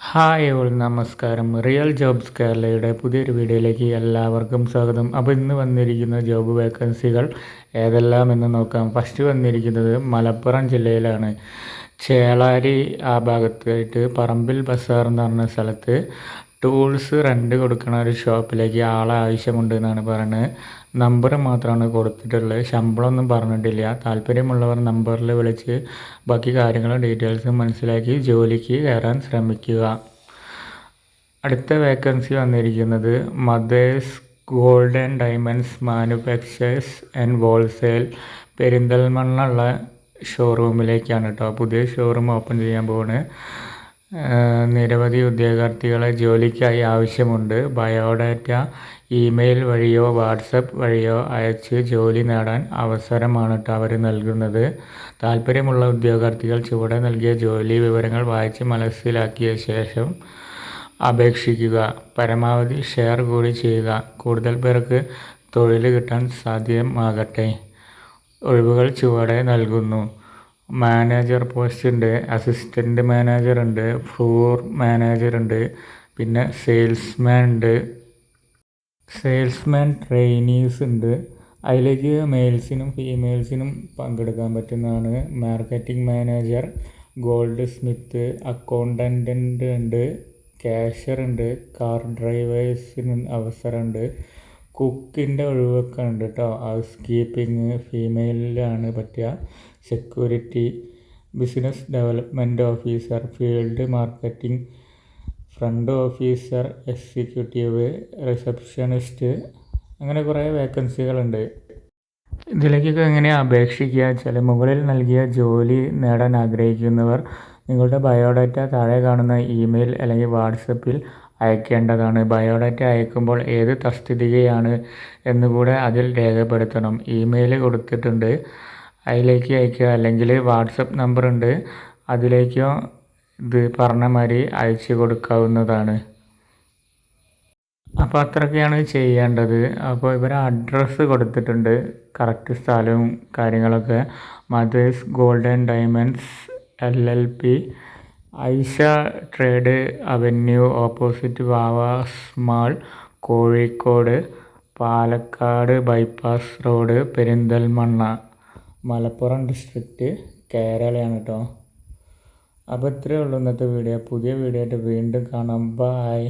Hi all നമസ്കാരം. Real jobs കേരളയുടെ പുതിയൊരു വീഡിയോയിലേക്ക് എല്ലാവർക്കും സ്വാഗതം. അപ്പോൾ ഇന്ന് വന്നിരിക്കുന്ന ജോബ് വേക്കൻസികൾ ഏതെല്ലാം എന്ന് നോക്കാം. ഫസ്റ്റ് വന്നിരിക്കുന്നത് മലപ്പുറം ജില്ലയിലാണ്. ചേളാരി ആ ഭാഗത്തായിട്ട് പറമ്പിൽ ബസാർ എന്ന് പറഞ്ഞ സ്ഥലത്ത് ടൂൾസ് റെൻ്റ് കൊടുക്കുന്ന ഒരു ഷോപ്പിലേക്ക് ആളെ ആവശ്യമുണ്ട് എന്നാണ് പറയുന്നത്. നമ്പർ മാത്രമാണ് കൊടുത്തിട്ടുള്ളത്, ശമ്പളമൊന്നും പറഞ്ഞിട്ടില്ല. താല്പര്യമുള്ളവർ നമ്പറിൽ വിളിച്ച് ബാക്കി കാര്യങ്ങളും ഡീറ്റെയിൽസും മനസ്സിലാക്കി ജോലിക്ക് കയറാൻ ശ്രമിക്കുക. അടുത്ത വേക്കൻസി വന്നിരിക്കുന്നത് mothers gold and diamonds manufacturers and wholesale Perinthalmanna ഉള്ള ഷോറൂമിലേക്കാണ് കേട്ടോ. പുതിയ ഷോറൂം ഓപ്പൺ ചെയ്യാൻ പോവാണ്. നിരവധി ഉദ്യോഗാർത്ഥികളെ ജോലിക്കായി ആവശ്യമുണ്ട്. ബയോഡാറ്റ ഇമെയിൽ വഴിയോ വാട്സപ്പ് വഴിയോ അയച്ച് ജോലി നേടാൻ അവസരമാണ് കേട്ടോ അവർ നൽകുന്നത്. താല്പര്യമുള്ള ഉദ്യോഗാർത്ഥികൾ ചുവടെ നൽകിയ ജോലി വിവരങ്ങൾ വായിച്ച് മനസ്സിലാക്കിയ ശേഷം അപേക്ഷിക്കുക. പരമാവധി ഷെയർ കൂടി ചെയ്യുക. കൂടുതൽ പേർക്ക് തൊഴിൽ കിട്ടാൻ സാധ്യമാകട്ടെ. ഒഴിവുകൾ ചുവടെ നൽകുന്നു. മാനേജർ പോസ്റ്റ് ഉണ്ട്, അസിസ്റ്റൻ്റ് മാനേജർ ഉണ്ട്, ഫ്ലോർ മാനേജർ ഉണ്ട്, പിന്നെ സെയിൽസ്മാൻ ഉണ്ട്, സെയിൽസ്മാൻ ട്രെയിനീസ് ഉണ്ട്. അതിലേക്ക് മെയിൽസിനും ഫീമെയിൽസിനും പങ്കെടുക്കാൻ പറ്റുന്നതാണ്. Marketing manager, goldsmith, accountant ഉണ്ട്, ക്യാഷ്യർ ഉണ്ട്, കാർ ഡ്രൈവേഴ്സിന് അവസരമുണ്ട്, കുക്കിൻ്റെ ഒഴിവൊക്കെ ഉണ്ട് കേട്ടോ. ഹൗസ് കീപ്പിംഗ് ഫീമെയിലാണ് പറ്റുക. Security, business development officer, field marketing, front officer, executive, receptionist, അങ്ങനെ കുറേ വേക്കൻസികളുണ്ട്. ഇതിലേക്കൊക്കെ എങ്ങനെയാണ് അപേക്ഷിക്കുക വെച്ചാൽ, മുകളിൽ നൽകിയ ജോലി നേടാൻ ആഗ്രഹിക്കുന്നവർ നിങ്ങളുടെ ബയോഡാറ്റ താഴെ കാണുന്ന ഇമെയിൽ അല്ലെങ്കിൽ വാട്സപ്പിൽ അയക്കേണ്ടതാണ്. ബയോഡാറ്റ അയക്കുമ്പോൾ ഏത് തസ്തികയാണ് എന്നുകൂടെ അതിൽ രേഖപ്പെടുത്തണം. ഇമെയിൽ കൊടുത്തിട്ടുണ്ട്, അതിലേക്ക് അയക്കുക. അല്ലെങ്കിൽ വാട്സപ്പ് നമ്പറുണ്ട്, അതിലേക്കോ ഇത് പറഞ്ഞ മാതിരി അയച്ചു കൊടുക്കാവുന്നതാണ്. അപ്പോൾ അത്രയൊക്കെയാണ് ചെയ്യേണ്ടത്. അപ്പോൾ ഇവരെ അഡ്രസ്സ് കൊടുത്തിട്ടുണ്ട്, കറക്റ്റ് സ്ഥലവും കാര്യങ്ങളൊക്കെ. Mother's gold and diamonds LLP, Aisha trade avenue, opposite Vavas mall, Kozhikode, Palakkad bypass road, Perinthalmanna, Malappuram district, കേരളയാണ് കേട്ടോ. അപ്പോൾ ഇത്രയേ ഉള്ളൂ ഇന്നത്തെ വീഡിയോ. പുതിയ വീഡിയോ ആയിട്ട് വീണ്ടും കാണാം. ബൈ.